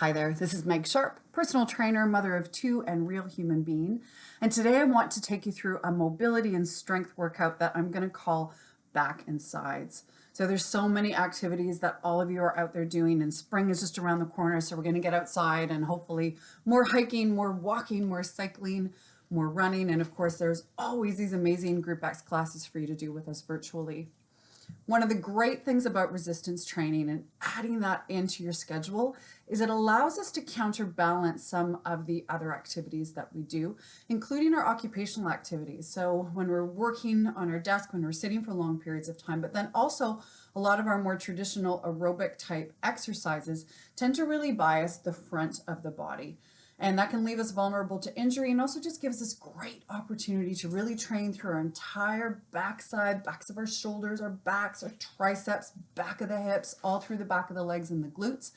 Hi there, this is Meg Sharp, personal trainer, mother of two, and real human being. And today I want to take you through a mobility and strength workout that I'm going to call back and sides. So there's so many activities that all of you are out there doing, and spring is just around the corner. So we're going to get outside and hopefully more hiking, more walking, more cycling, more running. And of course, there's always these amazing Group X classes for you to do with us virtually. One of the great things about resistance training and adding that into your schedule is it allows us to counterbalance some of the other activities that we do, including our occupational activities. So when we're working on our desk, when we're sitting for long periods of time, but then also a lot of our more traditional aerobic type exercises tend to really bias the front of the body. And that can leave us vulnerable to injury and also just gives us great opportunity to really train through our entire backside, backs of our shoulders, our backs, our triceps, back of the hips, all through the back of the legs and the glutes.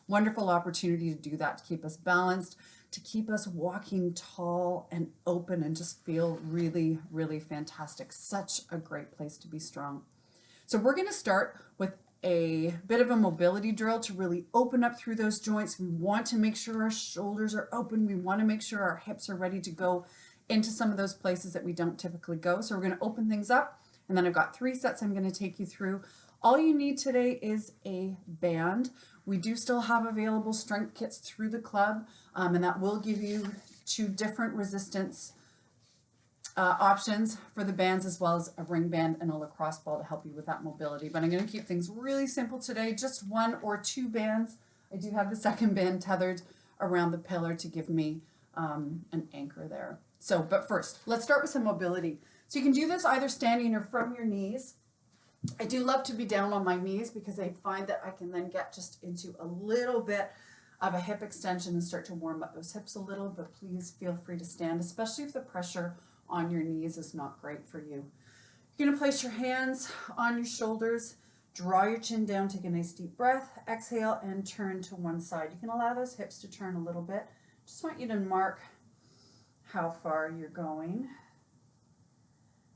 Wonderful opportunity to do that, to keep us balanced, to keep us walking tall and open and just feel really, really fantastic. Such a great place to be strong. So we're going to start with a bit of a mobility drill to really open up through those joints. We want to make sure our shoulders are open. We want to make sure our hips are ready to go into some of those places that we don't typically go. So we're going to open things up, and then I've got 3 sets I'm going to take you through. All you need today is a band. We do still have available strength kits through the club, and that will give you 2 different resistance options for the bands, as well as a ring band and a lacrosse ball to help you with that mobility. But I'm going to keep things really simple today, just 1 or 2 bands. I do have the second band tethered around the pillar to give me an anchor there. So, but first, let's start with some mobility. So you can do this either standing or from your knees. I do love to be down on my knees because I find that I can then get just into a little bit of a hip extension and start to warm up those hips a little, but please feel free to stand, especially if the pressure on your knees is not great for you. You're going to place your hands on your shoulders, draw your chin down, take a nice deep breath, exhale, and turn to one side. You can allow those hips to turn a little bit. Just want you to mark how far you're going.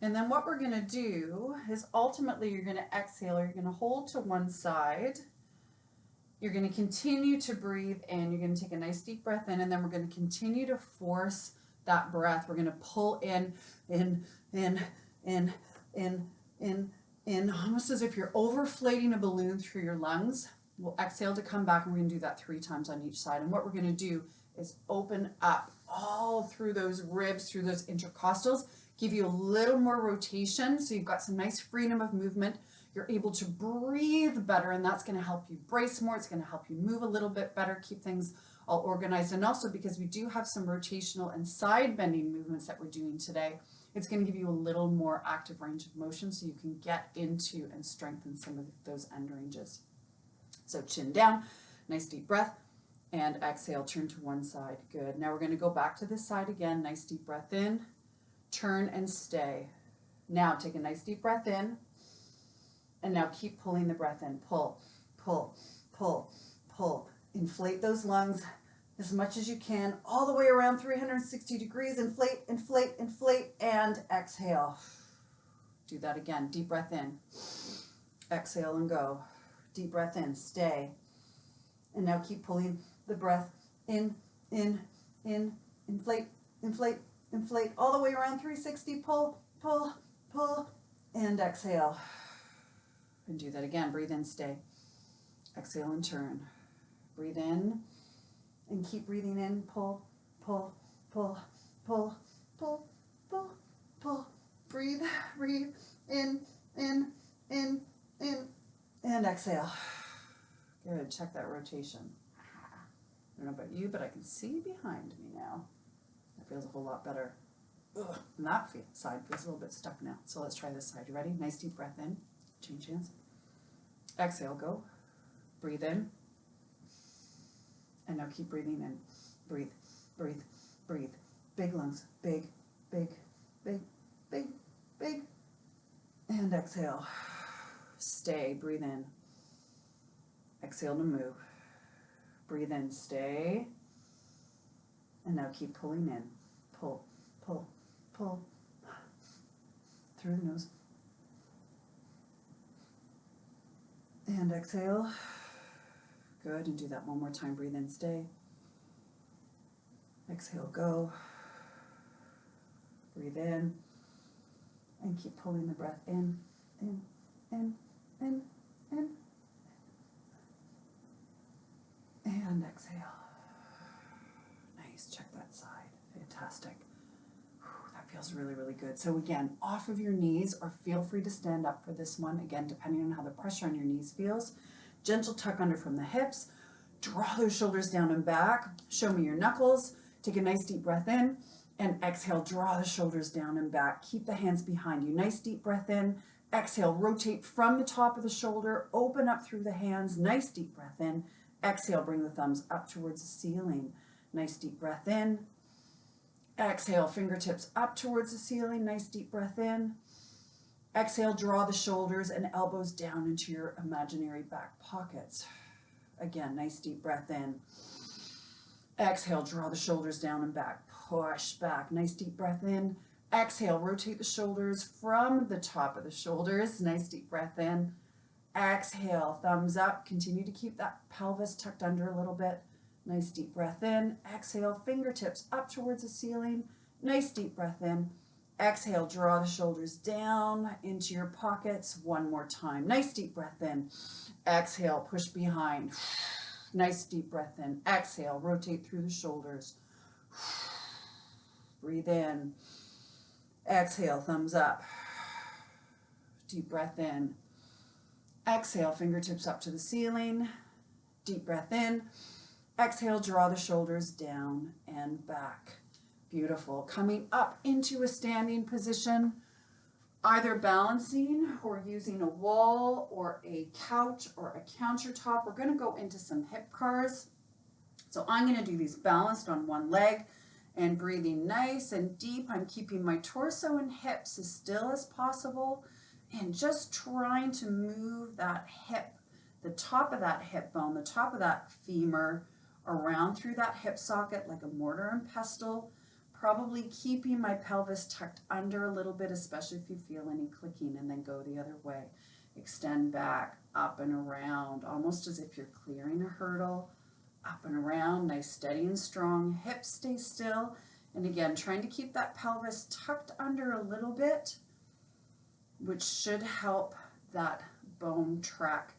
And then what we're going to do is ultimately you're going to exhale, you're going to hold to one side. You're going to continue to breathe in. You're going to take a nice deep breath in, and then we're going to continue to force that breath. We're going to pull in, almost as if you're overflating a balloon through your lungs. We'll exhale to come back, and we're going to do that 3 times on each side. And what we're going to do is open up all through those ribs, through those intercostals, give you a little more rotation so you've got some nice freedom of movement. You're able to breathe better, and that's going to help you brace more. It's going to help you move a little bit better, keep things all organized. And also because we do have some rotational and side bending movements that we're doing today, it's going to give you a little more active range of motion so you can get into and strengthen some of those end ranges. So chin down, nice deep breath, and exhale, turn to one side. Good. Now we're going to go back to this side again. Nice deep breath in, turn and stay. Now take a nice deep breath in, and now keep pulling the breath in. Pull, pull, pull, pull. Inflate those lungs as much as you can, all the way around 360 degrees. Inflate, inflate, inflate, and exhale. Do that again. Deep breath in. Exhale and go. Deep breath in. Stay. And now keep pulling the breath in, inflate, inflate, inflate, all the way around 360. Pull, pull, pull, and exhale. And do that again. Breathe in, stay. Exhale and turn. Breathe in and keep breathing in. Pull, pull, pull, pull, pull, pull, pull. Breathe, breathe, in, and exhale. Good, check that rotation. I don't know about you, but I can see behind me now. That feels a whole lot better. Ugh, and that side feels a little bit stuck now. So let's try this side. You ready? Nice deep breath in. Change hands. Exhale, go. Breathe in. And now keep breathing in. Breathe, breathe, breathe. Big lungs. Big, big, big, big, big. And exhale. Stay. Breathe in. Exhale to move. Breathe in. Stay. And now keep pulling in. Pull, pull, pull. Through the nose. And exhale. Good, and do that one more time. Breathe in, stay. Exhale, go. Breathe in. And keep pulling the breath in, in, in, in, in. And exhale. Nice, check that side. Fantastic. That feels really, really good. So again, off of your knees, or feel free to stand up for this one. Again, depending on how the pressure on your knees feels. Gentle tuck under from the hips. Draw those shoulders down and back. Show me your knuckles. Take a nice deep breath in. And exhale, draw the shoulders down and back. Keep the hands behind you. Nice deep breath in. Exhale, rotate from the top of the shoulder. Open up through the hands. Nice deep breath in. Exhale, bring the thumbs up towards the ceiling. Nice deep breath in. Exhale, fingertips up towards the ceiling. Nice deep breath in. Exhale, draw the shoulders and elbows down into your imaginary back pockets. Again, nice deep breath in. Exhale, draw the shoulders down and back. Push back. Nice deep breath in. Exhale, rotate the shoulders from the top of the shoulders. Nice deep breath in. Exhale, thumbs up. Continue to keep that pelvis tucked under a little bit. Nice deep breath in. Exhale, fingertips up towards the ceiling. Nice deep breath in. Exhale, draw the shoulders down into your pockets. One more time. Nice deep breath in. Exhale, push behind. Nice deep breath in. Exhale, rotate through the shoulders. Breathe in. Exhale, thumbs up. Deep breath in. Exhale, fingertips up to the ceiling. Deep breath in. Exhale, draw the shoulders down and back. Beautiful. Coming up into a standing position, either balancing or using a wall or a couch or a countertop. We're going to go into some hip cars. So I'm going to do these balanced on one leg and breathing nice and deep. I'm keeping my torso and hips as still as possible and just trying to move that hip, the top of that hip bone, the top of that femur around through that hip socket like a mortar and pestle, probably keeping my pelvis tucked under a little bit, especially if you feel any clicking, and then go the other way. Extend back, up and around, almost as if you're clearing a hurdle. Up and around, nice, steady and strong. Hips stay still. And again, trying to keep that pelvis tucked under a little bit, which should help that bone track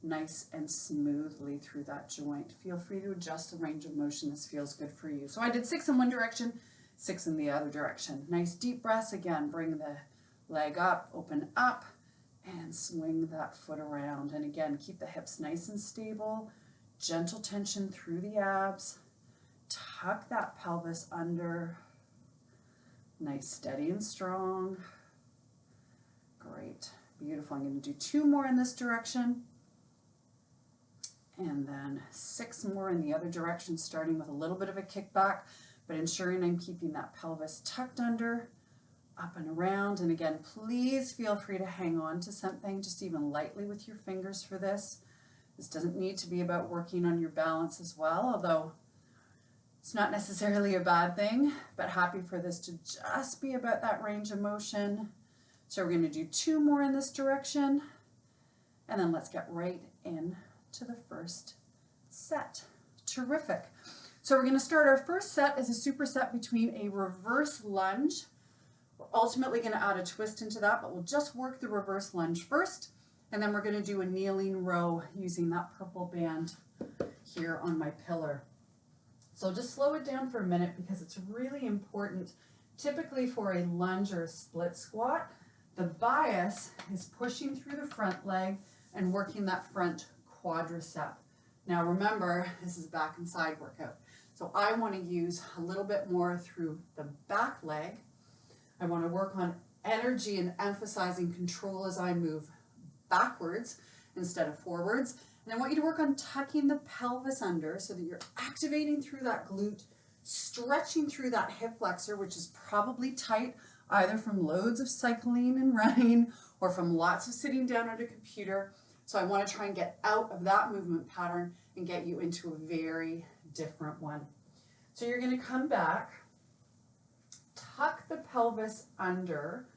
nice and smoothly through that joint. Feel free to adjust the range of motion. This feels good for you. So I did 6 in one direction, 6 in the other direction. Nice deep breaths. Again, bring the leg up, open up, and swing that foot around. And again, keep the hips nice and stable. Gentle tension through the abs. Tuck that pelvis under. Nice, steady and strong. Great. Beautiful. I'm going to do 2 more in this direction. And then 6 more in the other direction, starting with a little bit of a kickback, but ensuring I'm keeping that pelvis tucked under, up and around. And again, please feel free to hang on to something, just even lightly with your fingers for this. This doesn't need to be about working on your balance as well, although it's not necessarily a bad thing, but happy for this to just be about that range of motion. So we're going to do 2 more in this direction, and then let's get right in to the first set. Terrific. So we're going to start our first set as a superset between a reverse lunge. We're ultimately going to add a twist into that, but we'll just work the reverse lunge first, and then we're going to do a kneeling row using that purple band here on my pillar. So just slow it down for a minute because it's really important. Typically for a lunge or a split squat, the bias is pushing through the front leg and working that front quadricep. Now remember, this is back and side workout. So I want to use a little bit more through the back leg. I want to work on energy and emphasizing control as I move backwards instead of forwards. And I want you to work on tucking the pelvis under so that you're activating through that glute, stretching through that hip flexor, which is probably tight either from loads of cycling and running or from lots of sitting down at a computer. So I want to try and get out of that movement pattern and get you into a very different one. So you're going to come back, tuck the pelvis under,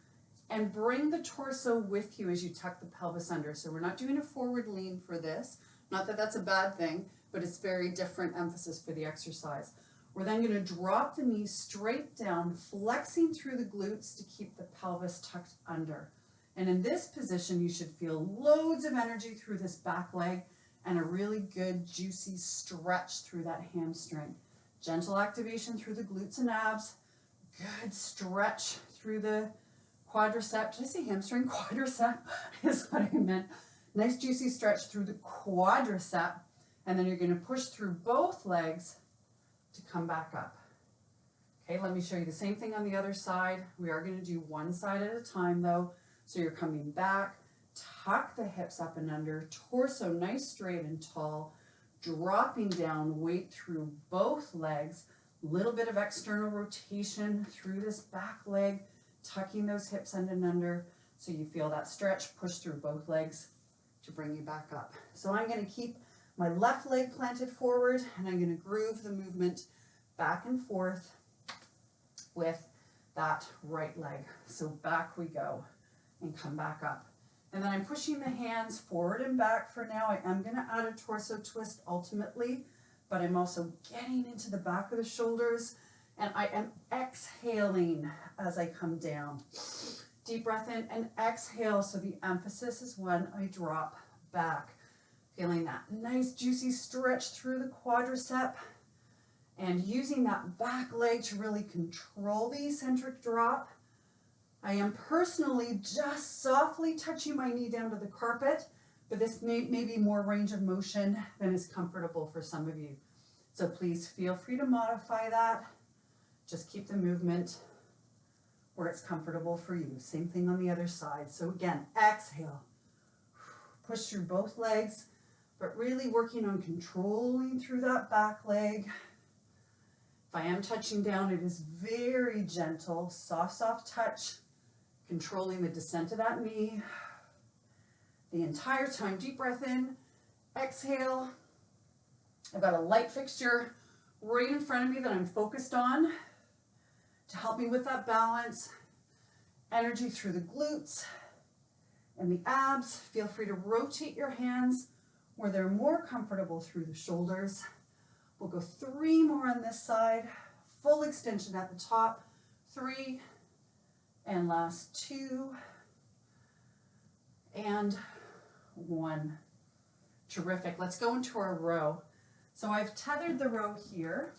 and bring the torso with you as you tuck the pelvis under. So we're not doing a forward lean for this. Not that that's a bad thing, but it's very different emphasis for the exercise. We're then going to drop the knees straight down, flexing through the glutes to keep the pelvis tucked under. And in this position, you should feel loads of energy through this back leg and a really good juicy stretch through that hamstring. Gentle activation through the glutes and abs. Good stretch through the quadricep. Did I say hamstring? Quadricep is what I meant. Nice juicy stretch through the quadricep. And then you're going to push through both legs to come back up. Okay, let me show you the same thing on the other side. We are going to do one side at a time though. So you're coming back, tuck the hips up and under, torso nice, straight and tall, dropping down, weight through both legs, little bit of external rotation through this back leg, tucking those hips in and under so you feel that stretch, push through both legs to bring you back up. So I'm going to keep my left leg planted forward and I'm going to groove the movement back and forth with that right leg. So back we go and come back up. And then I'm pushing the hands forward and back for now. I am going to add a torso twist ultimately, but I'm also getting into the back of the shoulders and I am exhaling as I come down. Deep breath in and exhale. So the emphasis is when I drop back. Feeling that nice juicy stretch through the quadricep and using that back leg to really control the eccentric drop. I am personally just softly touching my knee down to the carpet, but this may be more range of motion than is comfortable for some of you. So please feel free to modify that. Just keep the movement where it's comfortable for you. Same thing on the other side. So again, exhale, push through both legs, but really working on controlling through that back leg. If I am touching down, it is very gentle, soft touch, controlling the descent of that knee. The entire time, deep breath in, exhale. I've got a light fixture right in front of me that I'm focused on to help me with that balance. Energy through the glutes and the abs. Feel free to rotate your hands where they're more comfortable through the shoulders. We'll go 3 more on this side. Full extension at the top. 3 and last 2 and 1. Terrific. Let's go into our row. So I've tethered the row here.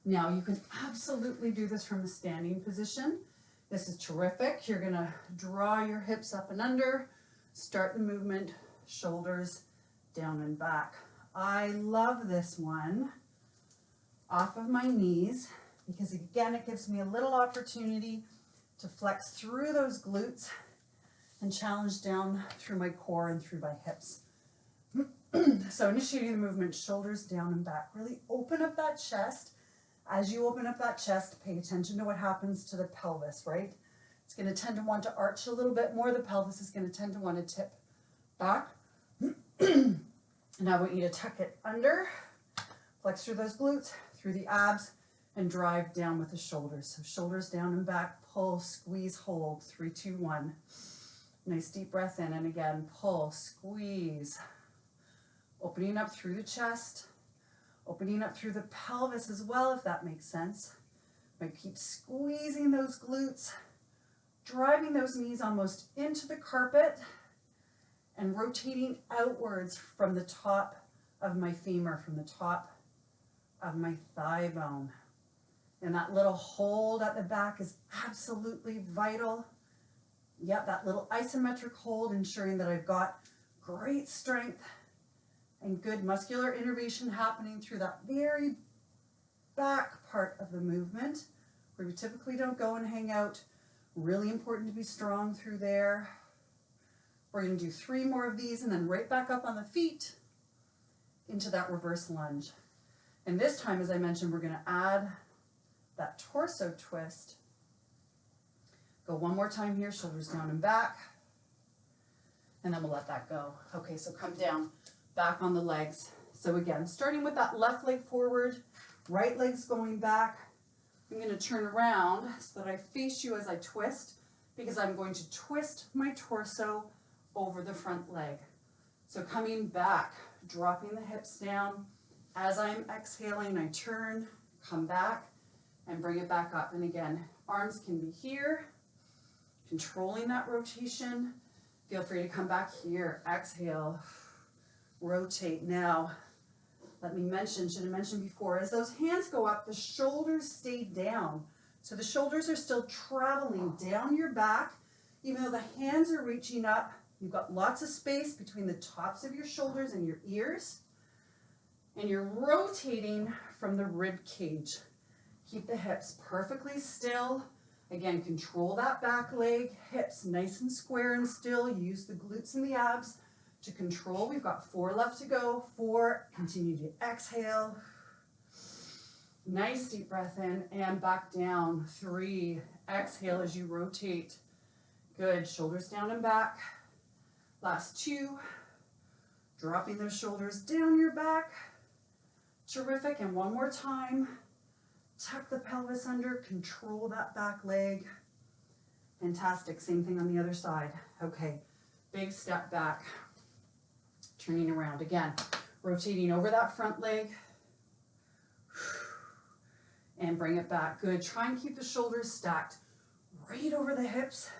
Now you can absolutely do this from a standing position. This is terrific. You're going to draw your hips up and under, start the movement, shoulders down and back. I love this one off of my knees because again, it gives me a little opportunity to flex through those glutes and challenge down through my core and through my hips. So initiating the movement, shoulders down and back. Really open up that chest. As you open up that chest, pay attention to what happens to the pelvis, right? It's going to tend to want to arch a little bit more. The pelvis is going to tend to want to tip back. And I want you to tuck it under, flex through those glutes, through the abs, and drive down with the shoulders. So shoulders down and back, pull, squeeze, hold. 3, 2, 1. Nice deep breath in, and again, pull, squeeze. Opening up through the chest, opening up through the pelvis as well, if that makes sense. Might keep squeezing those glutes, driving those knees almost into the carpet, and rotating outwards from the top of my femur, from the top of my thigh bone. And that little hold at the back is absolutely vital. Yep, that little isometric hold, ensuring that I've got great strength and good muscular innervation happening through that very back part of the movement where we typically don't go and hang out. Really important to be strong through there. We're going to do 3 more of these and then right back up on the feet into that reverse lunge. And this time, as I mentioned, we're going to add that torso twist. Go one more time here, shoulders down and back. And then we'll let that go. Okay, so come down, back on the legs. So again, starting with that left leg forward, right leg's going back. I'm going to turn around so that I face you as I twist, because I'm going to twist my torso over the front leg. So coming back, dropping the hips down. As I'm exhaling, I turn, come back, and bring it back up. And again, arms can be here, controlling that rotation. Feel free to come back here. Exhale, rotate. Now, let me mention, should have mentioned before, as those hands go up, the shoulders stay down. So the shoulders are still traveling down your back. Even though the hands are reaching up, you've got lots of space between the tops of your shoulders and your ears. And you're rotating from the rib cage. Keep the hips perfectly still. Again, control that back leg, hips nice and square and still. Use the glutes and the abs to control. We've got 4 left to go. 4, continue to exhale. Nice deep breath in and back down. 3, exhale as you rotate. Good, shoulders down and back. Last 2, dropping those shoulders down your back. Terrific, and one more time. Tuck the pelvis under, control that back leg. Fantastic, same thing on the other side. Okay, big step back. Turning around again, rotating over that front leg. And bring it back. Good, try and keep the shoulders stacked right over the hips.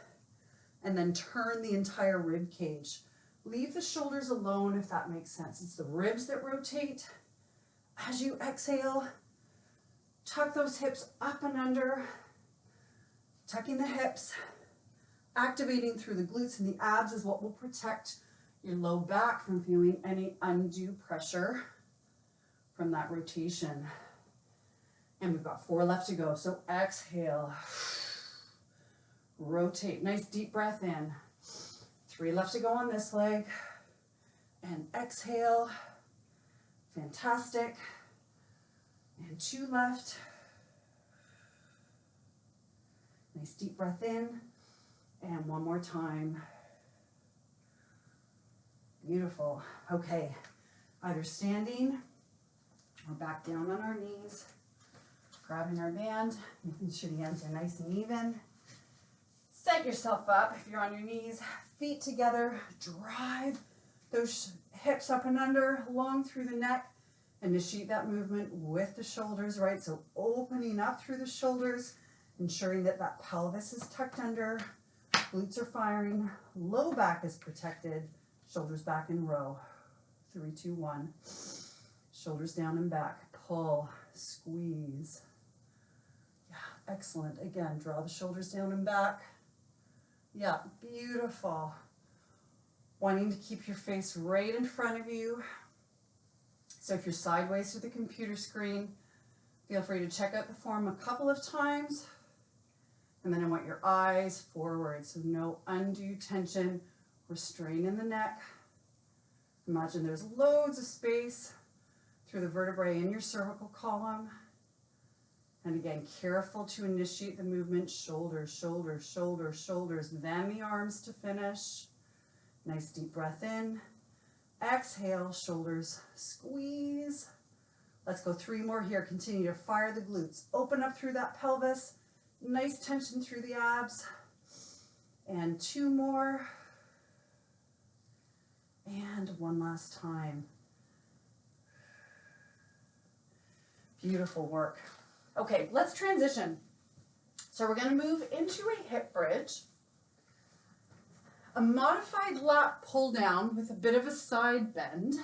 And then turn the entire rib cage. Leave the shoulders alone if that makes sense. It's the ribs that rotate. As you exhale, tuck those hips up and under, tucking the hips, activating through the glutes and the abs is what will protect your low back from feeling any undue pressure from that rotation. And we've got 4 left to go. So exhale, rotate, nice deep breath in. 3 left to go on this leg. And exhale, fantastic. And 2 left. Nice deep breath in. And one more time. Beautiful. Okay, either standing or back down on our knees, grabbing our band, making sure the ends are nice and even. Set yourself up if you're on your knees, feet together, drive those hips up and under, long through the neck. Initiate that movement with the shoulders, right? So opening up through the shoulders, ensuring that that pelvis is tucked under, glutes are firing, low back is protected, shoulders back in row. 3, 2, 1. Shoulders down and back. Pull, squeeze. Yeah, excellent. Again, draw the shoulders down and back. Yeah, beautiful. Wanting to keep your face right in front of you. So if you're sideways to the computer screen, feel free to check out the form a couple of times. And then I want your eyes forward, so no undue tension or strain in the neck. Imagine there's loads of space through the vertebrae in your cervical column. And again, careful to initiate the movement, shoulders, shoulders, shoulders, shoulders, then the arms to finish. Nice deep breath in. Exhale, shoulders, squeeze. Let's go 3 more here. Continue to fire the glutes. Open up through that pelvis. Nice tension through the abs. And 2 more. And 1 last time. Beautiful work. Okay, let's transition. So we're going to move into a hip bridge. A modified lat pull down with a bit of a side bend.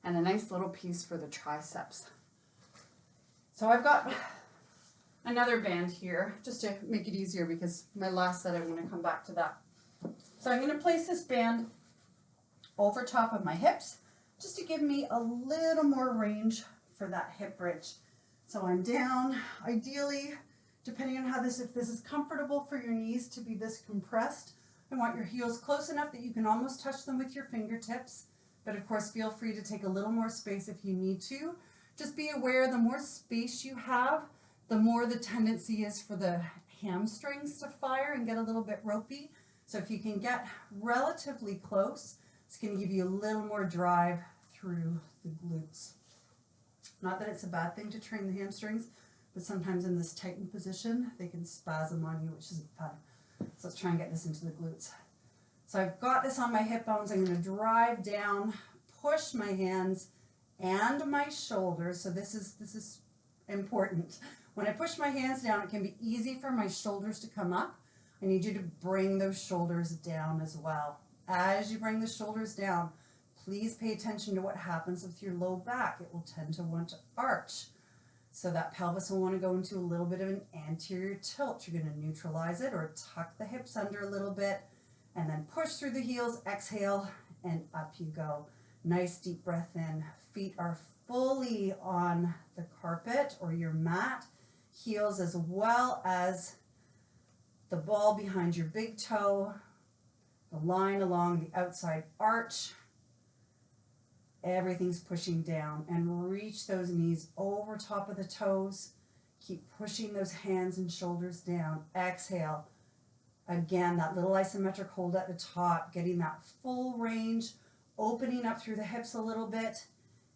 And a nice little piece for the triceps. So I've got another band here, just to make it easier because my last set I want to come back to that. So I'm going to place this band over top of my hips just to give me a little more range for that hip bridge. So I'm down, ideally, depending on how if this is comfortable for your knees to be this compressed, I want your heels close enough that you can almost touch them with your fingertips. But of course, feel free to take a little more space if you need to. Just be aware the more space you have, the more the tendency is for the hamstrings to fire and get a little bit ropey. So if you can get relatively close, it's going to give you a little more drive through the glutes. Not that it's a bad thing to train the hamstrings, but sometimes in this tightened position, they can spasm on you, which isn't fun. So let's try and get this into the glutes. So I've got this on my hip bones. I'm going to drive down, push my hands and my shoulders. So this is important. When I push my hands down, it can be easy for my shoulders to come up. I need you to bring those shoulders down as well. As you bring the shoulders down, please pay attention to what happens with your low back. It will tend to want to arch. So that pelvis will want to go into a little bit of an anterior tilt. You're going to neutralize it or tuck the hips under a little bit and then push through the heels, exhale, and up you go. Nice deep breath in. Feet are fully on the carpet or your mat. Heels as well as the ball behind your big toe, the line along the outside arch. Everything's pushing down, and reach those knees over top of the toes. Keep pushing those hands and shoulders down. Exhale. Again, that little isometric hold at the top, getting that full range, opening up through the hips a little bit,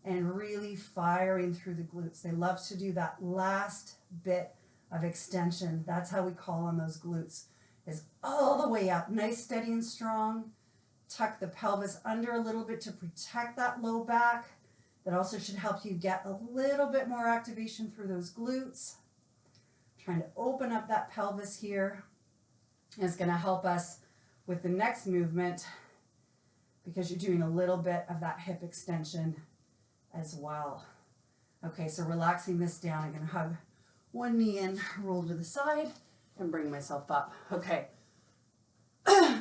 and really firing through the glutes. They love to do that last bit of extension. That's how we call on those glutes, is all the way up, nice, steady, and strong. Tuck the pelvis under a little bit to protect that low back. That also should help you get a little bit more activation through those glutes. Trying to open up that pelvis here is going to help us with the next movement because you're doing a little bit of that hip extension as well. Okay, so relaxing this down, I'm going to hug one knee in, roll to the side, and bring myself up. Okay.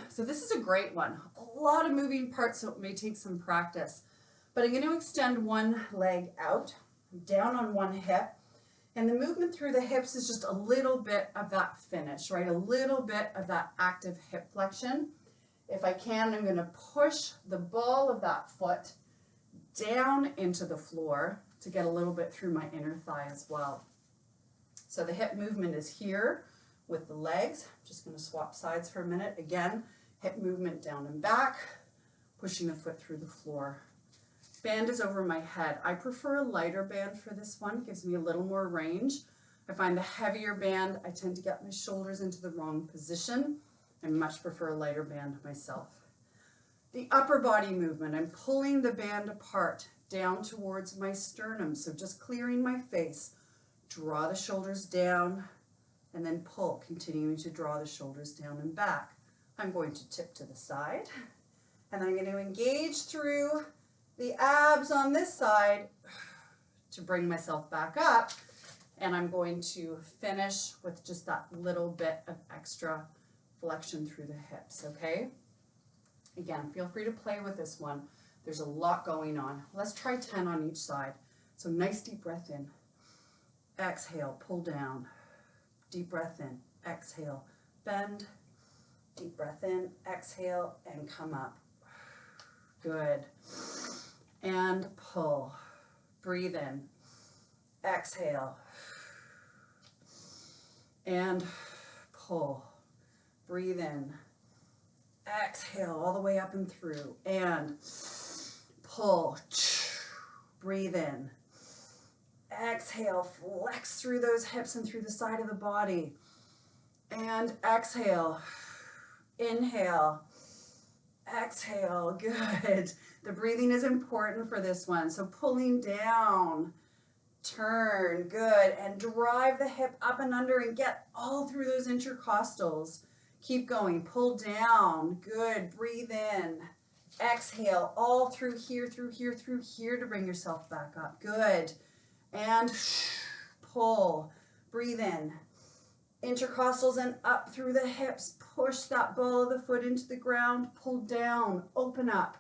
So this is a great one. A lot of moving parts, so it may take some practice. But I'm going to extend one leg out, down on one hip. And the movement through the hips is just a little bit of that finish, right? A little bit of that active hip flexion. If I can, I'm going to push the ball of that foot down into the floor to get a little bit through my inner thigh as well. So the hip movement is here with the legs. I'm just going to swap sides for a minute. Again, hip movement down and back, pushing the foot through the floor. Band is over my head. I prefer a lighter band for this one. It gives me a little more range. I find the heavier band, I tend to get my shoulders into the wrong position. I much prefer a lighter band myself. The upper body movement, I'm pulling the band apart down towards my sternum. So just clearing my face, draw the shoulders down, and then pull, continuing to draw the shoulders down and back. I'm going to tip to the side, and I'm going to engage through the abs on this side to bring myself back up, and I'm going to finish with just that little bit of extra flexion through the hips, okay? Again, feel free to play with this one. There's a lot going on. Let's try 10 on each side. So nice deep breath in. Exhale, pull down. Deep breath in, exhale, bend. Deep breath in, exhale, and come up. Good. And pull. Breathe in. Exhale. And pull. Breathe in. Exhale all the way up and through. And pull. Breathe in. Exhale, flex through those hips and through the side of the body. And exhale. Inhale. Exhale. Good. The breathing is important for this one. So pulling down, turn, good. And drive the hip up and under and get all through those intercostals. Keep going. Pull down. Good. Breathe in. Exhale all through here, through here, through here to bring yourself back up. Good. And pull. Breathe in. Intercostals and up through the hips. Push that ball of the foot into the ground. Pull down. Open up.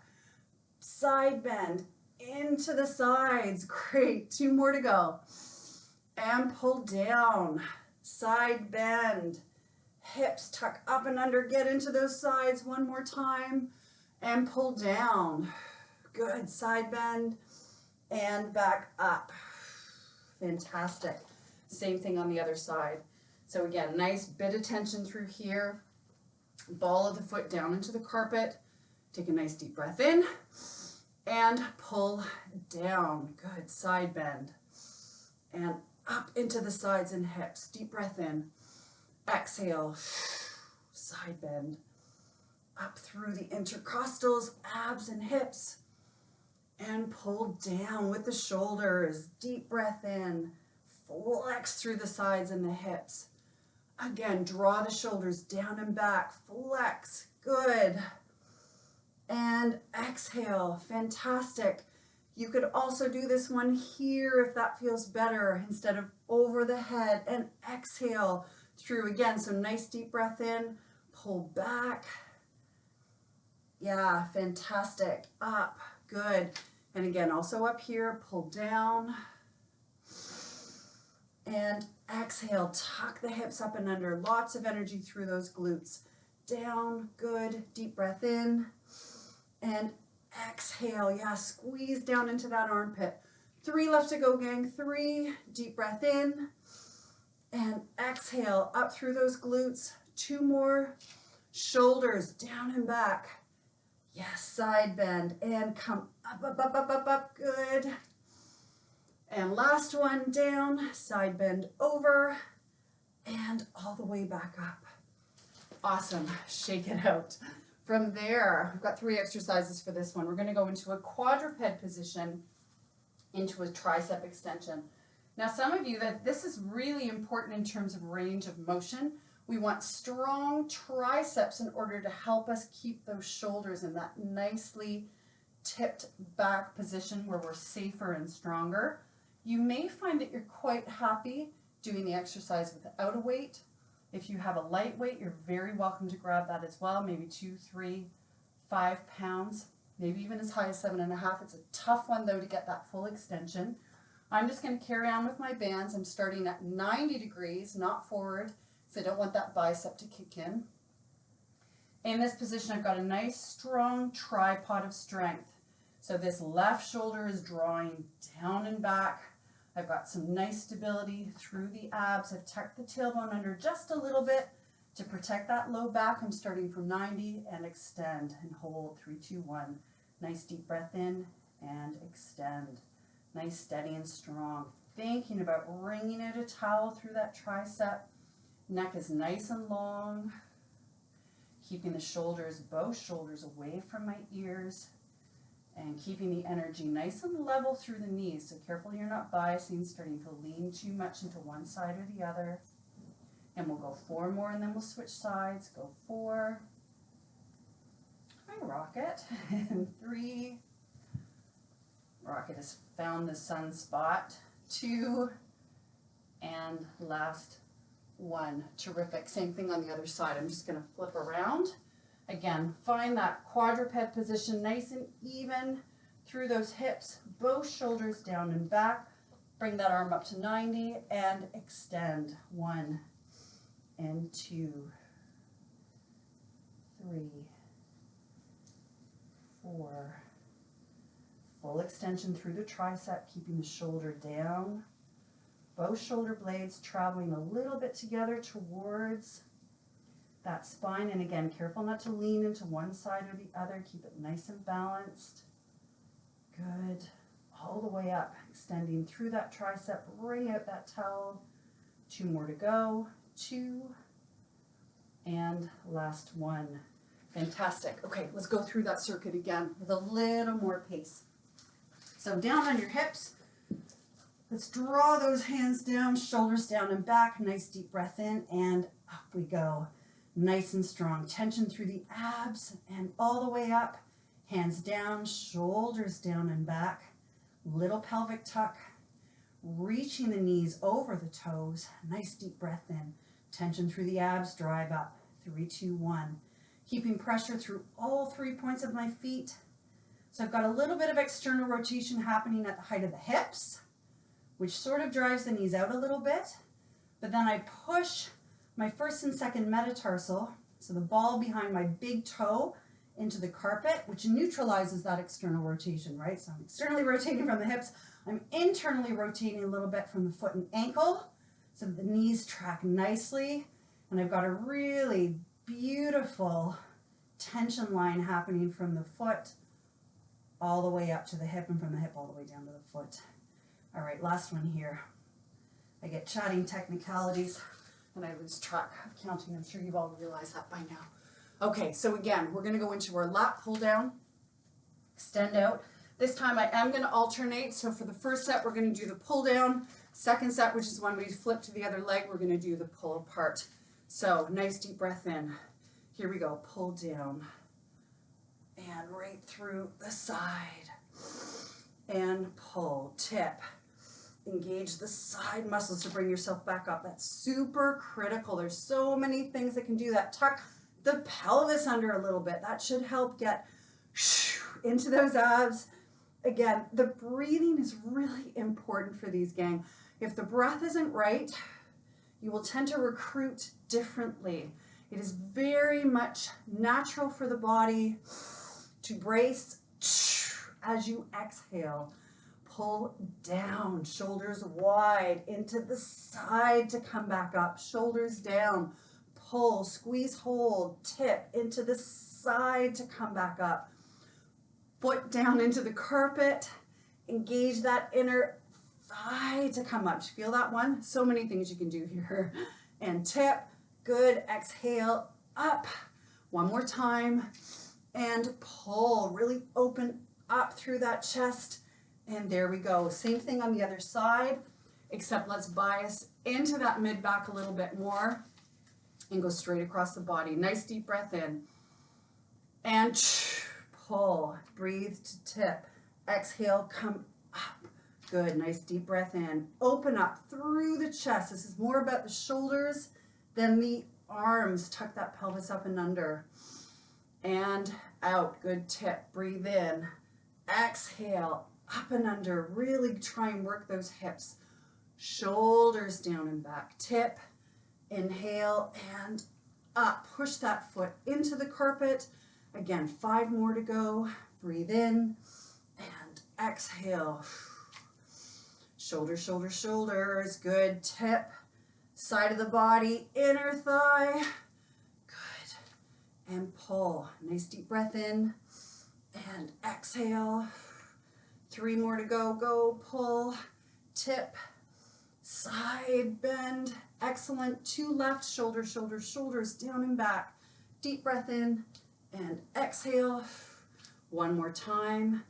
Side bend into the sides. Great. 2 more to go. And pull down. Side bend. Hips tuck up and under. Get into those sides 1 more time. And pull down. Good. Side bend. And back up. Fantastic. Same thing on the other side. So again, nice bit of tension through here. Ball of the foot down into the carpet. Take a nice deep breath in and pull down. Good. Side bend. And up into the sides and hips. Deep breath in. Exhale. Side bend. up through the intercostals, abs and hips. And pull down with the shoulders. Deep breath in. Flex through the sides and the hips. Again, draw the shoulders down and back. Flex. Good. And exhale. Fantastic. You could also do this one here if that feels better, instead of over the head. And exhale through again. So nice deep breath in. Pull back. Yeah, fantastic. Up. Good. And again, also up here, pull down. And exhale, tuck the hips up and under. Lots of energy through those glutes. Down, good. Deep breath in. And exhale, yeah, squeeze down into that armpit. 3 left to go, gang. 3, deep breath in. And exhale, up through those glutes. 2 more. Shoulders down and back. Yes, side bend and come up, up, up, up, up, up. Good. And last one, down, side bend over, and all the way back up. Awesome. Shake it out. From there, we've got 3 exercises for this one. We're going to go into a quadruped position, into a tricep extension. Now, some of you, this is really important in terms of range of motion. We want strong triceps in order to help us keep those shoulders in that nicely tipped back position where we're safer and stronger. You may find that you're quite happy doing the exercise without a weight. If you have a light weight, you're very welcome to grab that as well, maybe 2, 3, 5 pounds, maybe even as high as 7.5. It's a tough one though to get that full extension. I'm just going to carry on with my bands. I'm starting at 90 degrees, not forward, so I don't want that bicep to kick in. In this position, I've got a nice strong tripod of strength. So this left shoulder is drawing down and back. I've got some nice stability through the abs. I've tucked the tailbone under just a little bit to protect that low back. I'm starting from 90 and extend and hold. 3, 2, 1. Nice deep breath in and extend. Nice, steady and strong. Thinking about wringing out a towel through that tricep. Neck is nice and long. Keeping the shoulders, both shoulders away from my ears. And keeping the energy nice and level through the knees. So careful you're not biasing, starting to lean too much into one side or the other. And we'll go 4 more and then we'll switch sides. Go 4. I rock it. And 3. Rocket has found the sun spot. 2. And last 1. Terrific. Same thing on the other side. I'm just going to flip around. Again, find that quadruped position nice and even through those hips, both shoulders down and back. Bring that arm up to 90 and extend. 1 and 2, 3, 4. Full extension through the tricep, keeping the shoulder down. Both shoulder blades traveling a little bit together towards that spine. And again, careful not to lean into one side or the other. Keep it nice and balanced. Good. All the way up, extending through that tricep. Bring out that towel. 2 more to go. 2. And last 1. Fantastic. Okay, let's go through that circuit again with a little more pace. So down on your hips. Let's draw those hands down, shoulders down and back. Nice deep breath in and up we go. Nice and strong. Tension through the abs and all the way up. Hands down, shoulders down and back. Little pelvic tuck. Reaching the knees over the toes. Nice deep breath in. Tension through the abs, drive up. 3, 2, 1. Keeping pressure through all 3 points of my feet. So I've got a little bit of external rotation happening at the height of the hips, which sort of drives the knees out a little bit. But then I push my first and second metatarsal, so the ball behind my big toe, into the carpet, which neutralizes that external rotation, right? So I'm externally rotating from the hips. I'm internally rotating a little bit from the foot and ankle, so that the knees track nicely. And I've got a really beautiful tension line happening from the foot all the way up to the hip and from the hip all the way down to the foot. All right, last one here. I get chatting technicalities and I lose track of counting. I'm sure you've all realized that by now. Okay, so again, we're going to go into our lat pull down, extend out. This time I am going to alternate. So for the first set, we're going to do the pull down. Second set, which is when we flip to the other leg, we're going to do the pull apart. So nice deep breath in. Here we go. Pull down and right through the side and pull. Tip. Engage the side muscles to bring yourself back up. That's super critical. There's so many things that can do that. Tuck the pelvis under a little bit. That should help get into those abs. Again, the breathing is really important for these, gang. If the breath isn't right, you will tend to recruit differently. It is very much natural for the body to brace as you exhale. Pull down, shoulders wide into the side to come back up. Shoulders down, pull, squeeze, hold, tip into the side to come back up. Foot down into the carpet, engage that inner thigh to come up. Feel that one? So many things you can do here. And tip, good, exhale, up. One more time, and pull, really open up through that chest. And there we go. Same thing on the other side, except let's bias into that mid back a little bit more and go straight across the body. Nice deep breath in. And pull, breathe to tip. Exhale, come up. Good, nice deep breath in. Open up through the chest. This is more about the shoulders than the arms. Tuck that pelvis up and under. And out, good tip. Breathe in. Exhale, up and under. Really try and work those hips. Shoulders down and back. Tip, inhale, and up. Push that foot into the carpet. Again, 5 more to go. Breathe in and exhale. Shoulders, shoulders, shoulders. Good. Tip, side of the body, inner thigh. Good. And pull. Nice deep breath in and exhale. 3 more to go. Go, pull, tip, side bend. Excellent. 2 left. Shoulders, shoulders, shoulders, down and back. Deep breath in and exhale. 1 more time.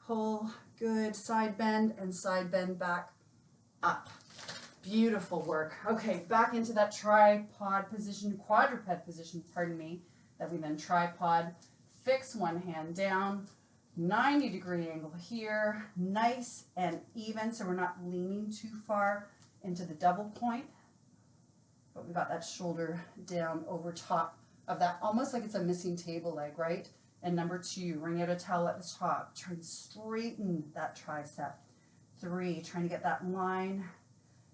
Pull. Good. Side bend and side bend back up. Beautiful work. Okay, back into that tripod position, quadruped position, pardon me, that we then tripod. Fix one hand down. 90-degree angle here. Nice and even, so we're not leaning too far into the double point. But we got that shoulder down over top of that, almost like it's a missing table leg, right? And number 2, wring out a towel at the top. Try and straighten that tricep. 3, trying to get that line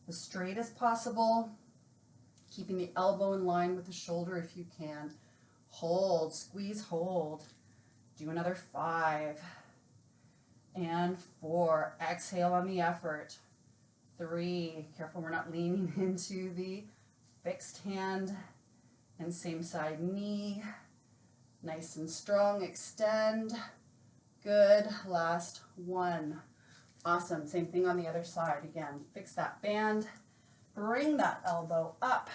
as straight as possible. Keeping the elbow in line with the shoulder if you can. Hold, squeeze, hold. Do another 5. And 4. Exhale on the effort. 3. Careful we're not leaning into the fixed hand. And same side knee. Nice and strong. Extend. Good. Last 1. Awesome. Same thing on the other side. Again, fix that band. Bring that elbow up.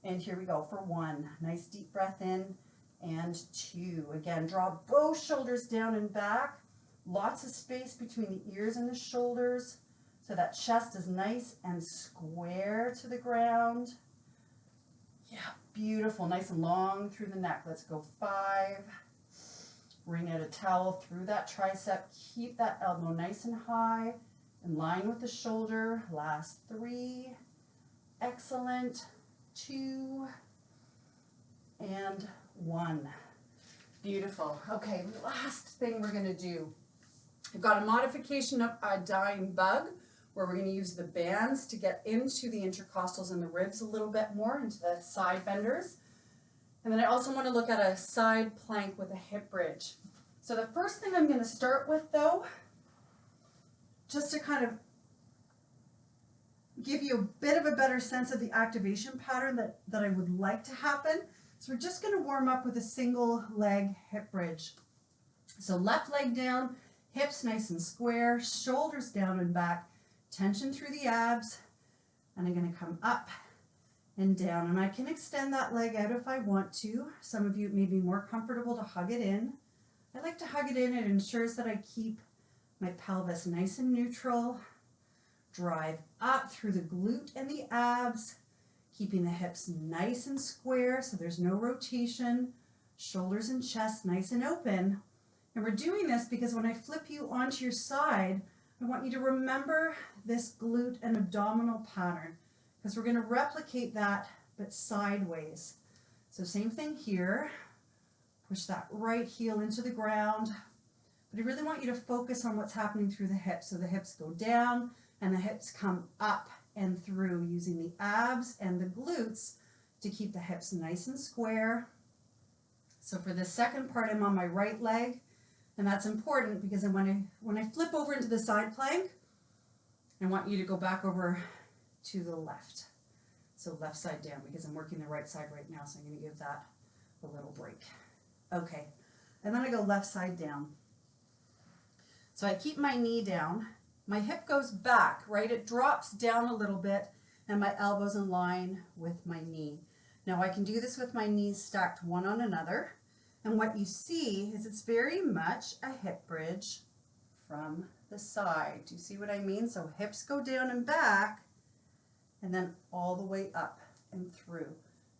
And here we go for 1. Nice deep breath in. And 2. Again, draw both shoulders down and back. Lots of space between the ears and the shoulders. So that chest is nice and square to the ground. Yeah, beautiful. Nice and long through the neck. Let's go 5. Wring out a towel through that tricep. Keep that elbow nice and high, in line with the shoulder. Last 3. Excellent. 2. And 1. Beautiful. Okay, last thing we're going to do. I've got a modification of a dying bug where we're going to use the bands to get into the intercostals and the ribs a little bit more, into the side benders. And then I also want to look at a side plank with a hip bridge. So the first thing I'm going to start with, though, just to kind of give you a bit of a better sense of the activation pattern that I would like to happen. So we're just going to warm up with a single leg hip bridge. So left leg down, hips nice and square, shoulders down and back, tension through the abs, and I'm going to come up and down. And I can extend that leg out if I want to. Some of you, it may be more comfortable to hug it in. I like to hug it in. It ensures that I keep my pelvis nice and neutral. Drive up through the glute and the abs, keeping the hips nice and square so there's no rotation. Shoulders and chest nice and open. And we're doing this because when I flip you onto your side, I want you to remember this glute and abdominal pattern, because we're going to replicate that but sideways. So same thing here. Push that right heel into the ground. But I really want you to focus on what's happening through the hips. So the hips go down and the hips come up and through, using the abs and the glutes to keep the hips nice and square. So for the second part, I'm on my right leg, and that's important because then when I flip over into the side plank, I want you to go back over to the left. So left side down, because I'm working the right side right now, so I'm going to give that a little break. Okay, and then I go left side down. So I keep my knee down. My hip goes back, right? It drops down a little bit, and my elbow's in line with my knee. Now I can do this with my knees stacked one on another. And what you see is it's very much a hip bridge from the side. Do you see what I mean? So hips go down and back, and then all the way up and through,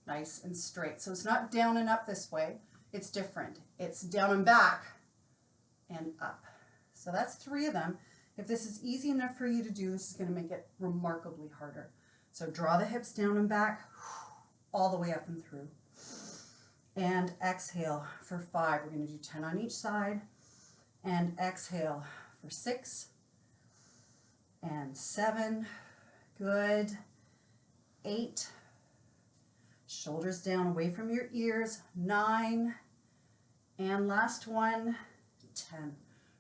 nice and straight. So it's not down and up this way. It's different. It's down and back and up. So that's 3 of them. If this is easy enough for you to do, this is going to make it remarkably harder. So draw the hips down and back, all the way up and through. And exhale for 5. We're going to do 10 on each side. And exhale for 6 and 7. Good. 8. Shoulders down away from your ears. 9. And last one, 10.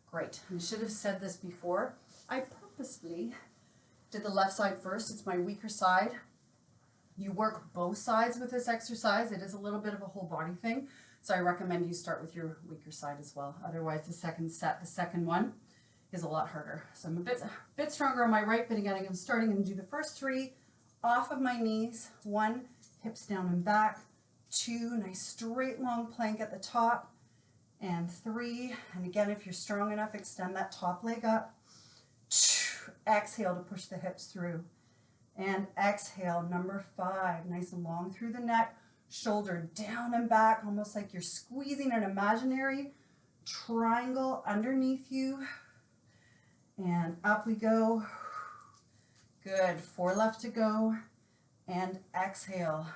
Great. I should have said this before. I purposely did the left side first. It's my weaker side. You work both sides with this exercise. It is a little bit of a whole body thing. So I recommend you start with your weaker side as well. Otherwise, the second one is a lot harder. So I'm a bit stronger on my right, but again, I'm starting to do the first 3 off of my knees. 1, hips down and back. 2, nice straight long plank at the top. And 3, and again, if you're strong enough, extend that top leg up. Exhale to push the hips through. And exhale, number 5, nice and long through the neck, shoulder down and back, almost like you're squeezing an imaginary triangle underneath you. And up we go. Good, 4 left to go. And exhale.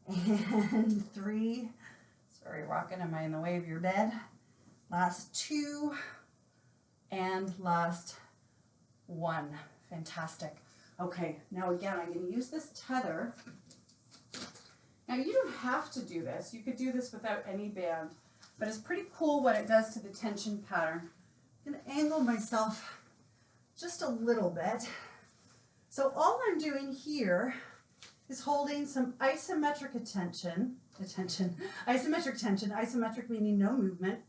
And 3. Sorry, rocking, am I in the way of your bed? Last 2. And last 1. Fantastic. Okay, now again, I'm going to use this tether. Now you don't have to do this. You could do this without any band, but it's pretty cool what it does to the tension pattern. I'm going to angle myself just a little bit. So all I'm doing here is holding some isometric isometric meaning no movement,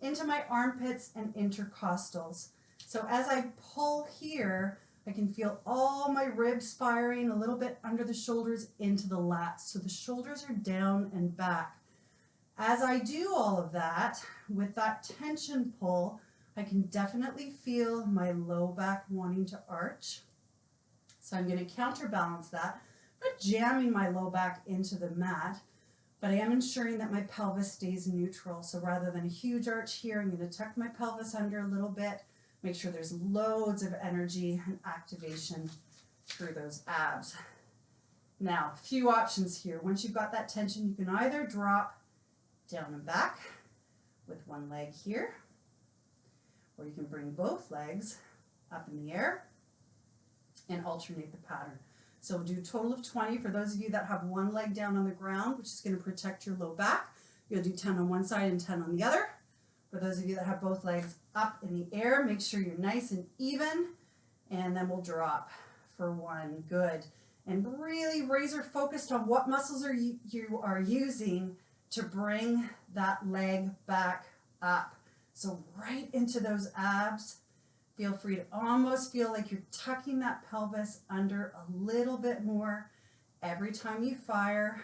into my armpits and intercostals. So as I pull here, I can feel all my ribs firing a little bit under the shoulders into the lats. So the shoulders are down and back. As I do all of that, with that tension pull, I can definitely feel my low back wanting to arch. So I'm going to counterbalance that. I'm not jamming my low back into the mat, but I am ensuring that my pelvis stays neutral. So rather than a huge arch here, I'm going to tuck my pelvis under a little bit. Make sure there's loads of energy and activation through those abs. Now, a few options here. Once you've got that tension, you can either drop down and back with one leg here, or you can bring both legs up in the air and alternate the pattern. So we'll do a total of 20 for those of you that have one leg down on the ground, which is going to protect your low back. You'll do 10 on one side and 10 on the other. For those of you that have both legs up in the air, make sure you're nice and even, and then we'll drop for 1. Good. And really razor focused on what muscles you are using to bring that leg back up. So right into those abs. Feel free to almost feel like you're tucking that pelvis under a little bit more. every time you fire.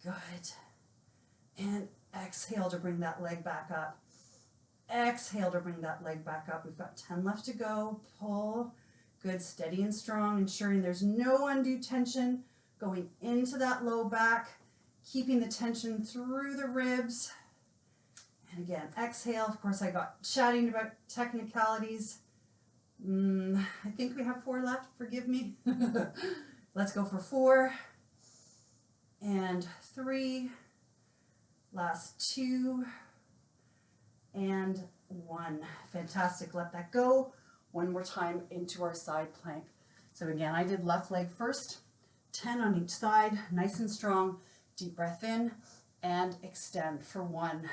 Good. And exhale to bring that leg back up. Exhale to bring that leg back up. We've got 10 left to go. Pull. Good, steady and strong, ensuring there's no undue tension going into that low back, keeping the tension through the ribs. And again, exhale. Of course, I got chatting about technicalities. I think we have 4 left. Forgive me. Let's go for 4 and 3. Last 2 and 1. Fantastic. Let that go. One more time into our side plank. So again, I did left leg first. 10 on each side. Nice and strong. Deep breath in and extend for 1.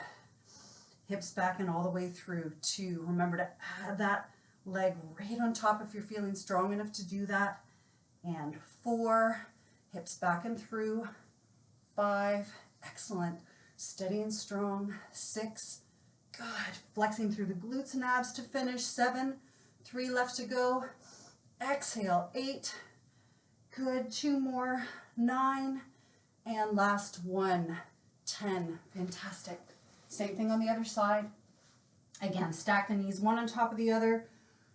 Hips back and all the way through. 2. Remember to add that leg right on top if you're feeling strong enough to do that. And 4. Hips back and through. 5. Excellent. Steady and strong. 6. Good. Flexing through the glutes and abs to finish. 7. 3 left to go. Exhale. 8. Good. 2 more. 9. And last 1. 10. Fantastic. Same thing on the other side. Again, stack the knees one on top of the other.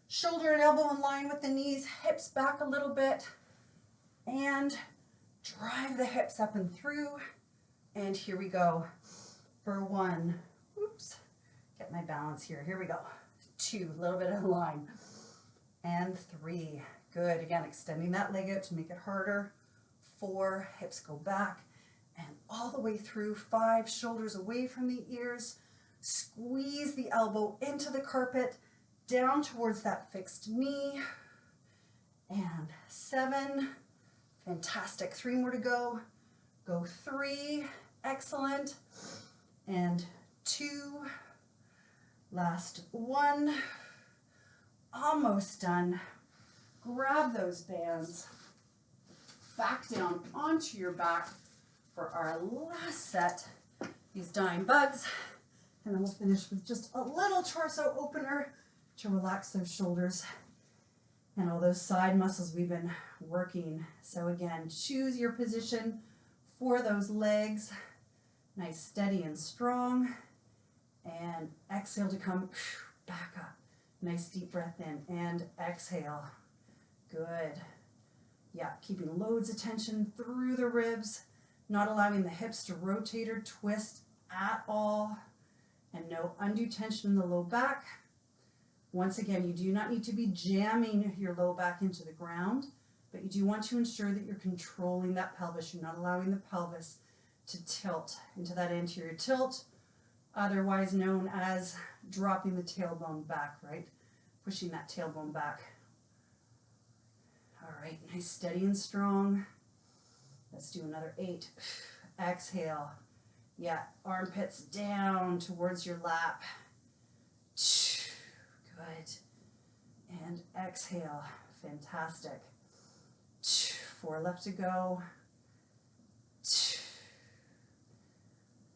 Shoulder and elbow in line with the knees. Hips back a little bit. And drive the hips up and through. And here we go. For 1. Oops. Get my balance here. Here we go. 2. A little bit of line. And 3. Good. Again, extending that leg out to make it harder. 4. Hips go back. And all the way through. 5. Shoulders away from the ears. Squeeze the elbow into the carpet. Down towards that fixed knee. And 7. Fantastic. 3 more to go. Go 3. Excellent. And 2. Last 1. Almost done. Grab those bands. Back down onto your back for our last set. These dying bugs. And then we'll finish with just a little torso opener to relax those shoulders and all those side muscles we've been working. So again, choose your position for those legs. Nice, steady and strong. And exhale to come back up. Nice deep breath in and exhale. Good. Yeah, keeping loads of tension through the ribs, not allowing the hips to rotate or twist at all, and no undue tension in the low back. Once again, you do not need to be jamming your low back into the ground, but you do want to ensure that you're controlling that pelvis. You're not allowing the pelvis to tilt into that anterior tilt, otherwise known as dropping the tailbone back, right? Pushing that tailbone back. All right, nice, steady and strong. Let's do another 8. Exhale. Yeah, armpits down towards your lap. Good. And exhale. Fantastic. 4 left to go.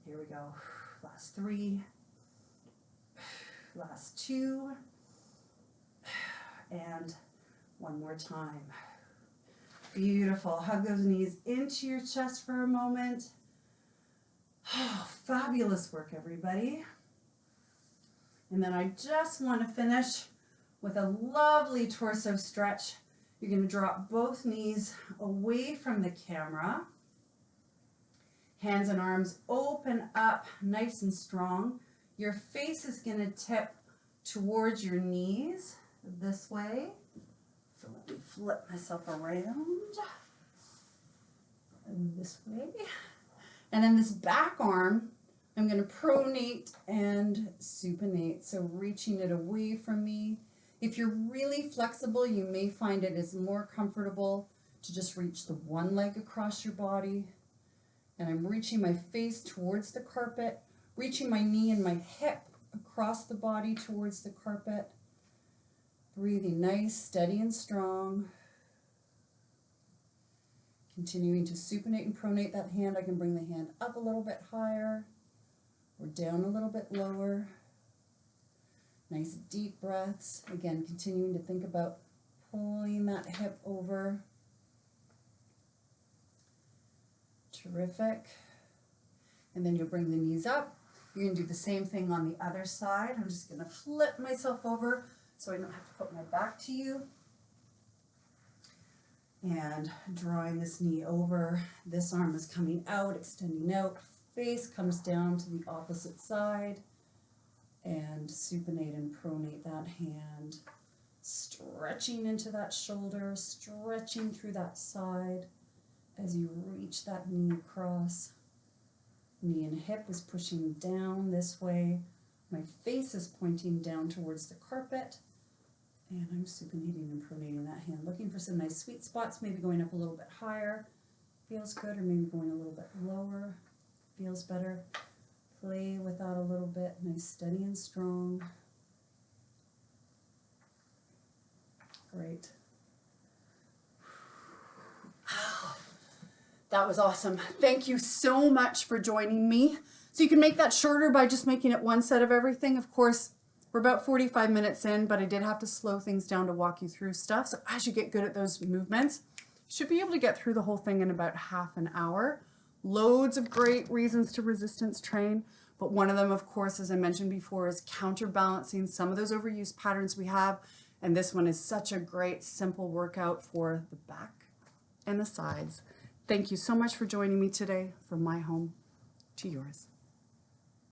Here we go. Last 3. Last 2. And 1 more time. Beautiful. Hug those knees into your chest for a moment. Oh, fabulous work, everybody. And then I just want to finish with a lovely torso stretch. You're going to drop both knees away from the camera. Hands and arms open up nice and strong. Your face is going to tip towards your knees this way. So let me flip myself around this way. And then this back arm, I'm going to pronate and supinate. So reaching it away from me. If you're really flexible, you may find it is more comfortable to just reach the one leg across your body. And I'm reaching my face towards the carpet, reaching my knee and my hip across the body towards the carpet. Breathing nice, steady and strong. Continuing to supinate and pronate that hand. I can bring the hand up a little bit higher or down a little bit lower. Nice deep breaths. Again, continuing to think about pulling that hip over. Terrific. And then you'll bring the knees up. You're going to do the same thing on the other side. I'm just going to flip myself over so I don't have to put my back to you. And drawing this knee over. This arm is coming out, extending out. Face comes down to the opposite side. And supinate and pronate that hand. Stretching into that shoulder, stretching through that side as you reach that knee across. Knee and hip is pushing down this way. My face is pointing down towards the carpet. And I'm supinating and pronating that hand. Looking for some nice sweet spots, maybe going up a little bit higher. Feels good, or maybe going a little bit lower. Feels better. Play with that a little bit. Nice, steady and strong. Great. That was awesome. Thank you so much for joining me. So you can make that shorter by just making it one set of everything. Of course, we're about 45 minutes in, but I did have to slow things down to walk you through stuff. So as you get good at those movements, you should be able to get through the whole thing in about half an hour. Loads of great reasons to resistance train. But one of them, of course, as I mentioned before, is counterbalancing some of those overuse patterns we have. And this one is such a great, simple workout for the back and the sides. Thank you so much for joining me today from my home to yours.